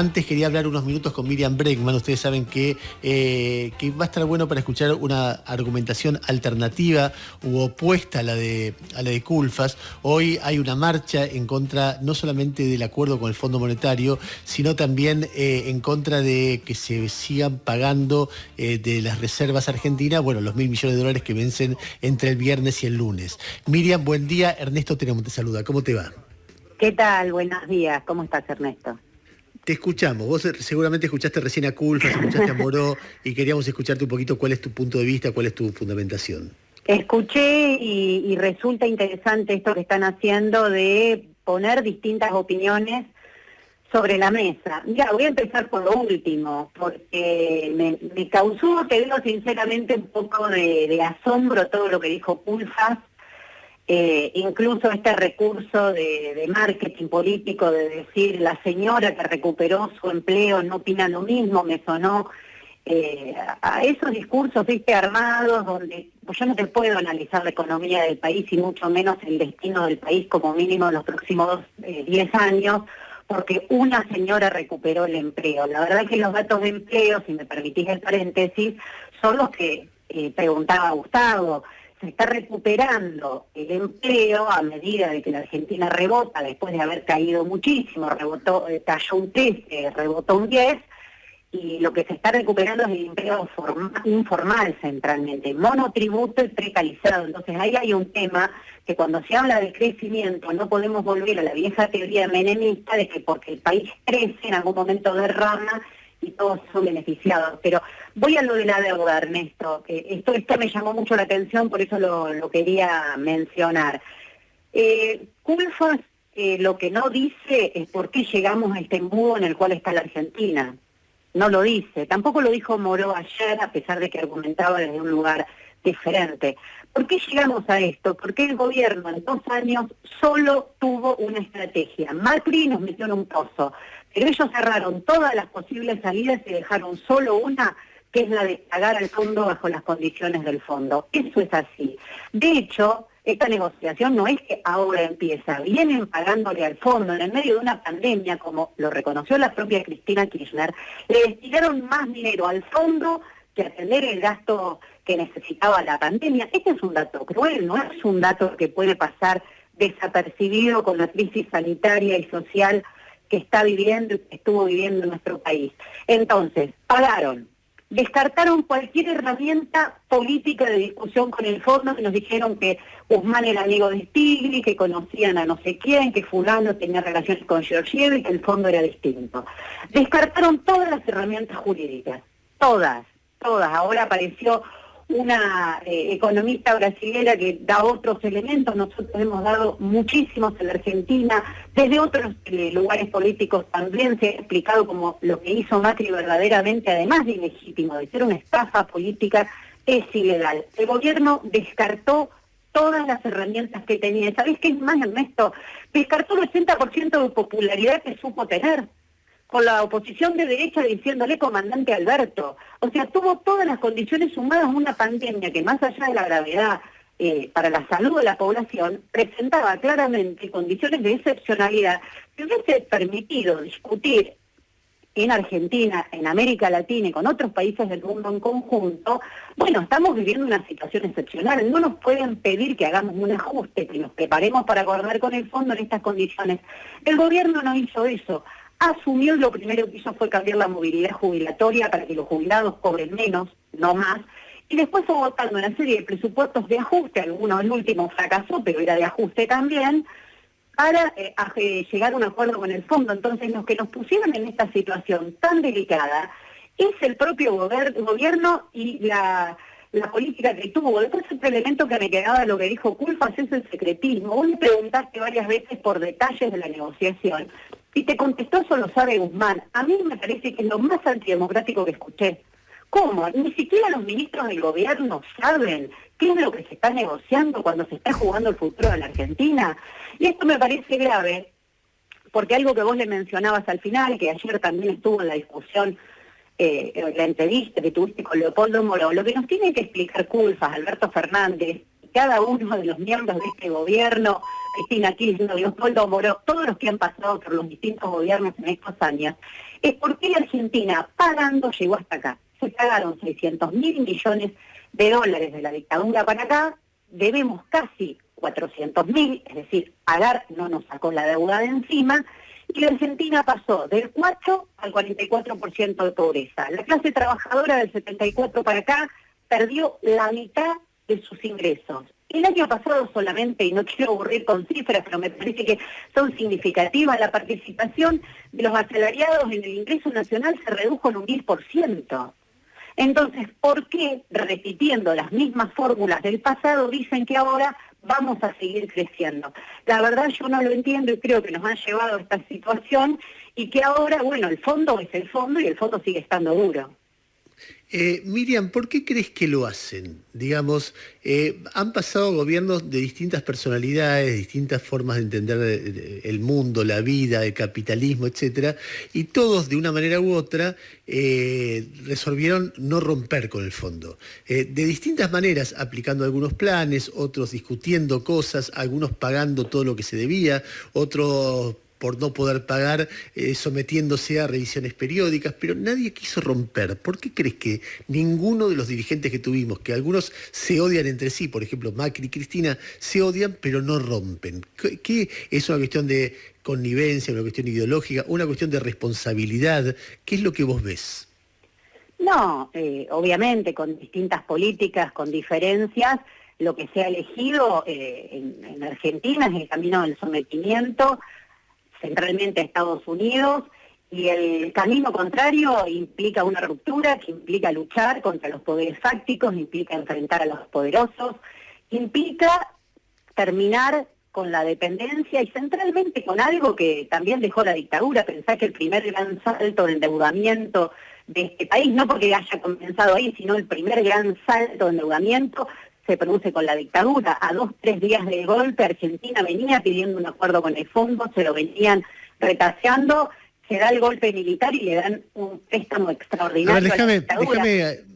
Antes quería hablar unos minutos con Miriam Bregman. Ustedes saben que va a estar bueno para escuchar una argumentación alternativa u opuesta a la de Culfas. Hoy hay una marcha en contra no solamente del acuerdo con el Fondo Monetario, sino también en contra de que se sigan pagando de las reservas argentinas, bueno, los $1.000 millones que vencen entre el viernes y el lunes. Miriam, buen día. Ernesto Tenemos te saluda. ¿Cómo te va? ¿Qué tal? Buenos días. ¿Cómo estás, Ernesto? Te escuchamos. Vos seguramente escuchaste recién a Culfas, escuchaste a Moró y queríamos escucharte un poquito cuál es tu punto de vista, cuál es tu fundamentación. Escuché y resulta interesante esto que están haciendo de poner distintas opiniones sobre la mesa. Mira, voy a empezar por lo último, porque me causó, te digo sinceramente, un poco de asombro todo lo que dijo Culfas. Incluso este recurso de marketing político de decir la señora que recuperó su empleo no opina lo mismo, me sonó a esos discursos, viste, armados, donde yo no te puedo analizar la economía del país y mucho menos el destino del país como mínimo en los próximos 10 años, porque una señora recuperó el empleo. La verdad que los datos de empleo, si me permitís el paréntesis, son los que preguntaba Gustavo. Se está recuperando el empleo a medida de que la Argentina rebota, después de haber caído muchísimo, cayó un 13, rebotó un 10, y lo que se está recuperando es el empleo informal centralmente, monotributo y precarizado. Entonces ahí hay un tema que cuando se habla de crecimiento no podemos volver a la vieja teoría menemista de que porque el país crece en algún momento derrama y todos son beneficiados. Pero voy a lo de la deuda, Ernesto, que esto me llamó mucho la atención, por eso lo quería mencionar. Culfas lo que no dice es por qué llegamos a este embudo en el cual está la Argentina. No lo dice. Tampoco lo dijo Moró ayer, a pesar de que argumentaba desde un lugar diferente. ¿Por qué llegamos a esto? Porque el gobierno en 2 años solo tuvo una estrategia. Macri nos metió en un pozo, pero ellos cerraron todas las posibles salidas y dejaron solo una, que es la de pagar al fondo bajo las condiciones del fondo. Eso es así. De hecho, esta negociación no es que ahora empieza, vienen pagándole al fondo en el medio de una pandemia, como lo reconoció la propia Cristina Kirchner, le destinaron más dinero al fondo que atender el gasto que necesitaba la pandemia. Este es un dato cruel, no es un dato que puede pasar desapercibido con la crisis sanitaria y social que está viviendo y que estuvo viviendo nuestro país. Entonces, pagaron. Descartaron cualquier herramienta política de discusión con el fondo, que nos dijeron que Guzmán era amigo de Stigli, que conocían a no sé quién, que fulano tenía relaciones con Georgieva y que el fondo era distinto. Descartaron todas las herramientas jurídicas, todas. Ahora apareció una economista brasilera que da otros elementos. Nosotros hemos dado muchísimos en la Argentina, desde otros lugares políticos también se ha explicado como lo que hizo Macri verdaderamente, además de ilegítimo, de ser una estafa política, es ilegal. El gobierno descartó todas las herramientas que tenía. ¿Sabés qué es más, Ernesto? Descartó el 80% de popularidad que supo tener, con la oposición de derecha diciéndole comandante Alberto. O sea, tuvo todas las condiciones sumadas a una pandemia que, más allá de la gravedad para la salud de la población, presentaba claramente condiciones de excepcionalidad que hubiese permitido discutir en Argentina, en América Latina y con otros países del mundo en conjunto. Bueno, estamos viviendo una situación excepcional, no nos pueden pedir que hagamos un ajuste, que nos preparemos para acordar con el fondo en estas condiciones. El gobierno no hizo eso. Asumió, lo primero que hizo fue cambiar la movilidad jubilatoria para que los jubilados cobren menos, no más, y después fue votando una serie de presupuestos de ajuste, algunos, el último fracasó, pero era de ajuste también, para llegar a un acuerdo con el fondo. Entonces, los que nos pusieron en esta situación tan delicada es el propio gobierno y la política que tuvo. Después, otro elemento que me quedaba de lo que dijo Culfas es el secretismo. Vos le preguntaste varias veces por detalles de la negociación y te contestó, eso lo sabe Guzmán. A mí me parece que es lo más antidemocrático que escuché. ¿Cómo? Ni siquiera los ministros del gobierno saben qué es lo que se está negociando cuando se está jugando el futuro de la Argentina. Y esto me parece grave, porque algo que vos le mencionabas al final, que ayer también estuvo en la discusión, la entrevista que tuviste con Leopoldo Moró, lo que nos tiene que explicar Culfas, Alberto Fernández, cada uno de los miembros de este gobierno, Cristina Kirchner, Leopoldo Moró, todos los que han pasado por los distintos gobiernos en estos años, es por qué Argentina, pagando, llegó hasta acá. Se pagaron 600.000 millones de dólares de la dictadura para acá, debemos casi 400.000, es decir, pagar no nos sacó la deuda de encima, y la Argentina pasó del 4 al 44% de pobreza. La clase trabajadora del 74 para acá perdió la mitad de sus ingresos. El año pasado solamente, y no quiero aburrir con cifras, pero me parece que son significativas, la participación de los asalariados en el ingreso nacional se redujo en un 10%. Entonces, ¿por qué, repitiendo las mismas fórmulas del pasado, dicen que ahora vamos a seguir creciendo? La verdad yo no lo entiendo y creo que nos han llevado a esta situación y que ahora, bueno, el fondo es el fondo y el fondo sigue estando duro. Miriam, ¿por qué crees que lo hacen? Digamos, han pasado gobiernos de distintas personalidades, distintas formas de entender el mundo, la vida, el capitalismo, etcétera, y todos de una manera u otra resolvieron no romper con el fondo. De distintas maneras, aplicando algunos planes, otros discutiendo cosas, algunos pagando todo lo que se debía, otros por no poder pagar, sometiéndose a revisiones periódicas, pero nadie quiso romper. ¿Por qué crees que ninguno de los dirigentes que tuvimos, que algunos se odian entre sí, por ejemplo Macri y Cristina, se odian pero no rompen? ¿Qué es una cuestión de connivencia, una cuestión ideológica, una cuestión de responsabilidad? ¿Qué es lo que vos ves? No, obviamente con distintas políticas, con diferencias, lo que se ha elegido en Argentina es el camino del sometimiento, centralmente a Estados Unidos, y el camino contrario implica una ruptura, que implica luchar contra los poderes fácticos, implica enfrentar a los poderosos, implica terminar con la dependencia y centralmente con algo que también dejó la dictadura. Pensá que el primer gran salto de endeudamiento de este país, no porque haya comenzado ahí, sino el primer gran salto de endeudamiento se produce con la dictadura. A 2-3 días del golpe, Argentina venía pidiendo un acuerdo con el fondo, se lo venían retaseando, se da el golpe militar y le dan un préstamo extraordinario a la dictadura.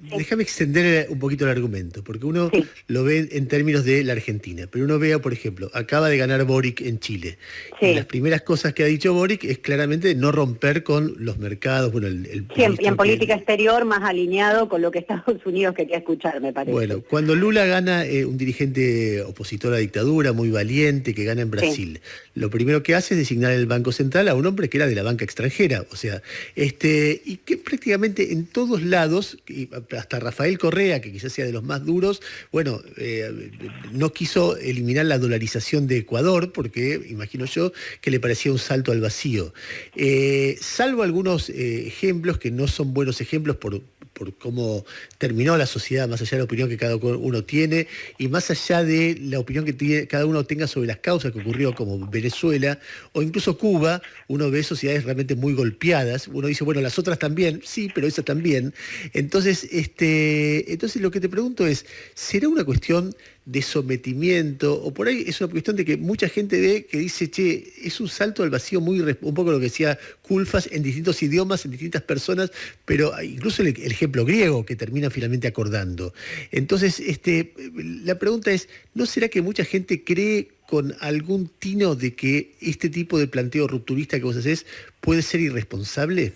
Déjame extender un poquito el argumento, porque uno lo ve en términos de la Argentina, pero uno vea, por ejemplo, acaba de ganar Boric en Chile. Y las primeras cosas que ha dicho Boric es claramente no romper con los mercados. Bueno, siempre, y en política exterior más alineado con lo que Estados Unidos quería escuchar, me parece. Bueno, cuando Lula gana, un dirigente opositor a la dictadura, muy valiente, que gana en Brasil, lo primero que hace es designar el Banco Central a un hombre que era de la banca extranjera, o sea, y que prácticamente en todos lados, hasta Rafael Correa, que quizás sea de los más duros, bueno, no quiso eliminar la dolarización de Ecuador, porque imagino yo que le parecía un salto al vacío. Salvo algunos ejemplos que no son buenos ejemplos por cómo terminó la sociedad, más allá de la opinión que cada uno tiene y más allá de la opinión que cada uno tenga sobre las causas que ocurrió, como Venezuela o incluso Cuba, uno ve sociedades realmente muy golpeadas. Uno dice, bueno, las otras también, sí, pero esas también. Entonces lo que te pregunto es, ¿será una cuestión de sometimiento, o por ahí es una cuestión de que mucha gente ve que dice, che, es un salto al vacío un poco lo que decía Culfas, en distintos idiomas, en distintas personas, pero incluso el ejemplo griego que termina finalmente acordando? Entonces, la pregunta es, ¿no será que mucha gente cree con algún tino de que este tipo de planteo rupturista que vos hacés puede ser irresponsable?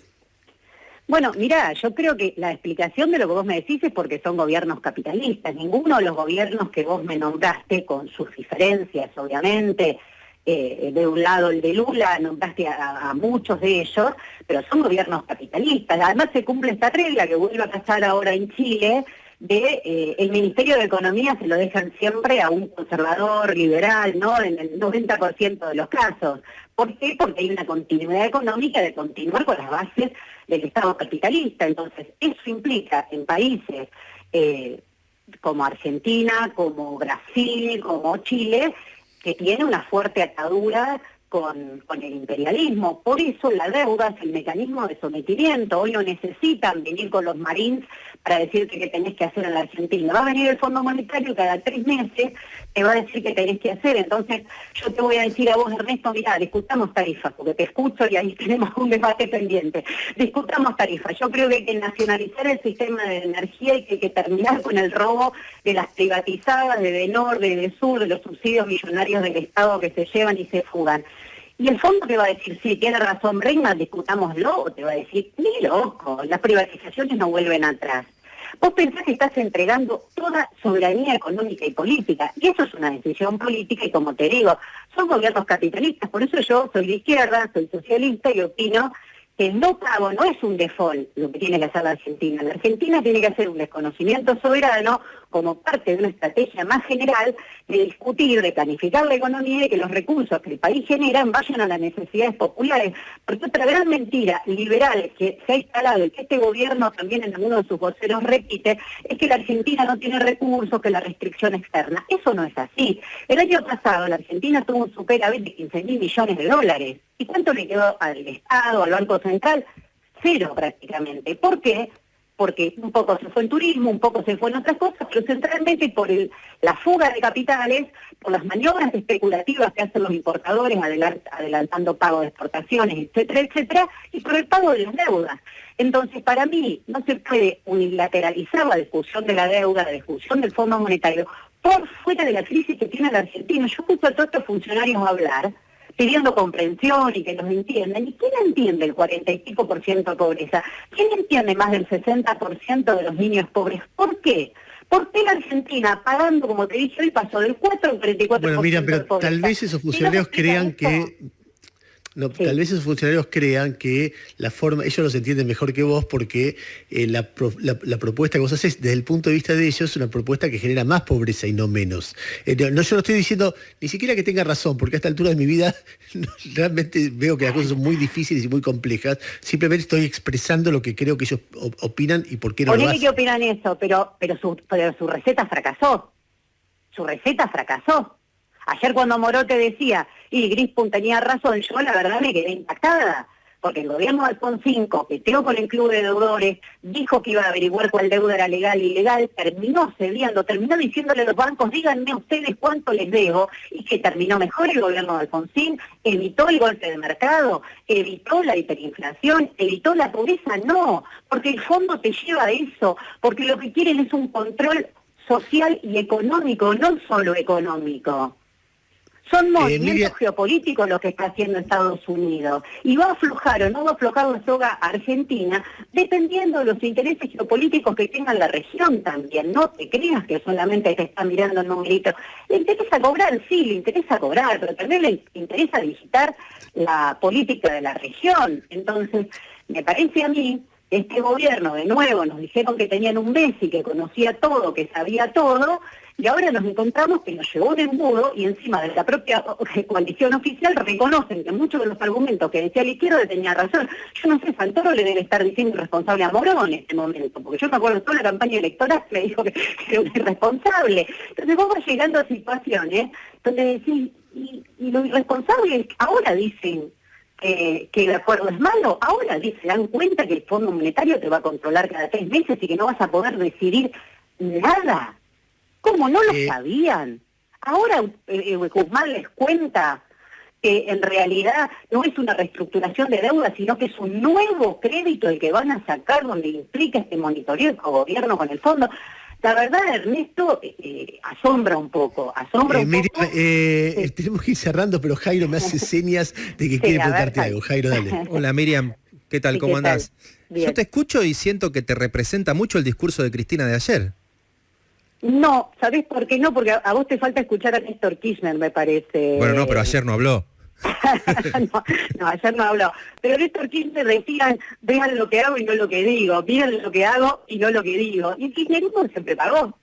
Bueno, mirá, yo creo que la explicación de lo que vos me decís es porque son gobiernos capitalistas. Ninguno de los gobiernos que vos me nombraste, con sus diferencias, obviamente, de un lado el de Lula, nombraste a muchos de ellos, pero son gobiernos capitalistas. Además se cumple esta regla que vuelve a pasar ahora en Chile, el Ministerio de Economía se lo dejan siempre a un conservador liberal, ¿no? En el 90% de los casos. ¿Por qué? Porque hay una continuidad económica de continuar con las bases del Estado capitalista. Entonces, eso implica en países como Argentina, como Brasil, como Chile, que tiene una fuerte atadura con el imperialismo. Por eso la deuda es el mecanismo de sometimiento. Hoy no necesitan venir con los Marines para decirte qué tenés que hacer en la Argentina. Va a venir el Fondo Monetario cada 3 meses, te va a decir qué tenés que hacer. Entonces yo te voy a decir a vos, Ernesto, mira, discutamos tarifas, porque te escucho y ahí tenemos un debate pendiente. Discutamos tarifas. Yo creo que hay que nacionalizar el sistema de energía y que hay que terminar con el robo de las privatizadas, de Denor, de Sur, de los subsidios millonarios del Estado que se llevan y se fugan. Y el fondo te va a decir, sí, tiene razón Bregman, discutámoslo, o te va a decir, ni loco, las privatizaciones no vuelven atrás. Vos pensás que estás entregando toda soberanía económica y política, y eso es una decisión política, y como te digo, son gobiernos capitalistas, por eso yo soy de izquierda, soy socialista y opino que el no pago no es un default lo que tiene que hacer la Argentina. La Argentina tiene que hacer un desconocimiento soberano como parte de una estrategia más general de discutir, de planificar la economía y que los recursos que el país genera vayan a las necesidades populares. Porque otra gran mentira liberal que se ha instalado y que este gobierno también en algunos de sus voceros repite es que la Argentina no tiene recursos, que la restricción externa. Eso no es así. El año pasado la Argentina tuvo un superávit de 15.000 millones de dólares. ¿Y cuánto le quedó al Estado, al Banco Central? Cero prácticamente. ¿Por qué? Porque un poco se fue en turismo, un poco se fue en otras cosas, pero centralmente por la fuga de capitales, por las maniobras especulativas que hacen los importadores, adelantando pago de exportaciones, etcétera, etcétera, y por el pago de las deudas. Entonces, para mí, no se puede unilateralizar la discusión de la deuda, la discusión del Fondo Monetario, por fuera de la crisis que tiene la Argentina. Yo escucho a todos estos funcionarios hablar, pidiendo comprensión y que nos entiendan. ¿Y quién entiende el 40 y pico por ciento de pobreza? ¿Quién entiende más del 60% de los niños pobres? ¿Por qué? ¿Por qué la Argentina, pagando, como te dije hoy, pasó del 4 al 44% Bueno, mira, de pero pobreza? tal vez esos funcionarios crean que... No, Sí. tal vez esos funcionarios crean que la forma, ellos los entienden mejor que vos porque la propuesta que vos haces desde el punto de vista de ellos es una propuesta que genera más pobreza y no menos. Yo no estoy diciendo ni siquiera que tenga razón, porque a esta altura de mi vida realmente veo que las cosas son muy difíciles y muy complejas. Simplemente estoy expresando lo que creo que ellos opinan y por qué no lo Ponele hacen. que opinan eso, pero su receta fracasó. Su receta fracasó. Ayer cuando Morote decía, y Grispun tenía razón, yo la verdad me quedé impactada, porque el gobierno de Alfonsín coqueteó con el club de deudores, dijo que iba a averiguar cuál deuda era legal y ilegal, terminó cediendo, terminó diciéndole a los bancos, díganme ustedes cuánto les debo, y que terminó mejor el gobierno de Alfonsín, evitó el golpe de mercado, evitó la hiperinflación, evitó la pobreza, no, porque el fondo te lleva a eso, porque lo que quieren es un control social y económico, no solo económico. Son movimientos geopolíticos los que está haciendo Estados Unidos. Y va a aflojar o no va a aflojar la soga Argentina, dependiendo de los intereses geopolíticos que tenga la región también. No te creas que solamente te está mirando el numerito. Le interesa cobrar, sí, le interesa cobrar, pero también le interesa visitar la política de la región. Entonces, me parece a mí, este gobierno, de nuevo, nos dijeron que tenían un Messi, que conocía todo, que sabía todo, y ahora nos encontramos que nos llevó un embudo y encima de la propia coalición oficial reconocen que muchos de los argumentos que decía la izquierda tenía razón. Yo no sé, Santoro le debe estar diciendo irresponsable a Morón en este momento, porque yo me acuerdo toda la campaña electoral le dijo que era un irresponsable. Entonces vos vas llegando a situaciones donde decís, y lo irresponsable ahora dicen que el acuerdo es malo, ahora se dan cuenta que el Fondo Monetario te va a controlar cada 3 meses y que no vas a poder decidir nada. ¿Cómo no lo sabían? Ahora Guzmán les cuenta que en realidad no es una reestructuración de deuda, sino que es un nuevo crédito el que van a sacar donde implica este monitoreo del gobierno con el fondo. La verdad, Ernesto, asombra un poco, Mira, tenemos que ir cerrando, pero Jairo me hace señas de que quiere preguntarte algo. Jairo, dale. Hola Miriam, ¿qué tal? Sí, ¿Cómo ¿qué tal? andás? Bien. Yo te escucho y siento que te representa mucho el discurso de Cristina de ayer. No, ¿sabés por qué no? Porque a vos te falta escuchar a Néstor Kirchner, me parece. Bueno, no, pero ayer no habló. no, ayer no habló. Pero Néstor Kirchner decía, vean lo que hago y no lo que digo, miren lo que hago y no lo que digo. Y el kirchnerismo siempre pagó.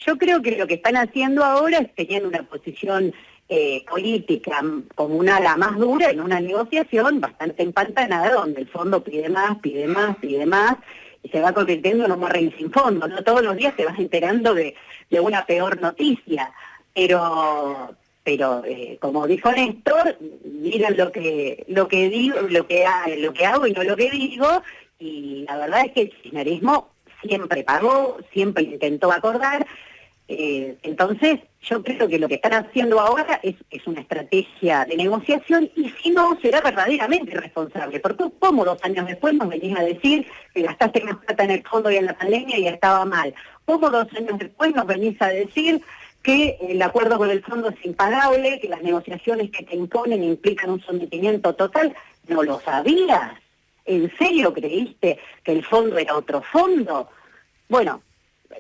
Yo creo que lo que están haciendo ahora es teniendo una posición política como una ala más dura en una negociación bastante empantanada, donde el fondo pide más, pide más, pide más, y se va convirtiendo en un morren sin fondo. No todos los días te vas enterando de una peor noticia, pero como dijo Néstor, miren lo que digo, lo que hago y no lo que digo, y la verdad es que el kirchnerismo siempre pagó, siempre intentó acordar. Entonces yo creo que lo que están haciendo ahora es una estrategia de negociación, y si no, será verdaderamente irresponsable, porque como 2 años después nos venís a decir que gastaste más plata en el fondo y en la pandemia y estaba mal. Como 2 años después nos venís a decir que el acuerdo con el fondo es impagable, que las negociaciones que te imponen implican un sometimiento total. ¿No lo sabías? ¿En serio creíste que el fondo era otro fondo? Bueno,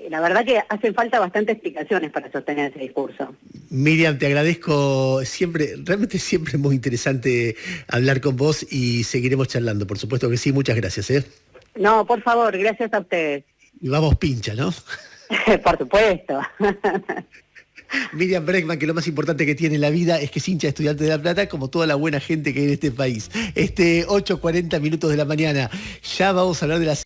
la verdad que hacen falta bastantes explicaciones para sostener ese discurso. Miriam, te agradezco siempre, realmente siempre es muy interesante hablar con vos y seguiremos charlando, por supuesto que sí, muchas gracias. No, por favor, gracias a ustedes. Y vamos pincha, ¿no? Por supuesto. Miriam Bregman, que lo más importante que tiene en la vida es que es hincha de Estudiantes de La Plata, como toda la buena gente que hay en este país. 8:40 de la mañana, ya vamos a hablar de las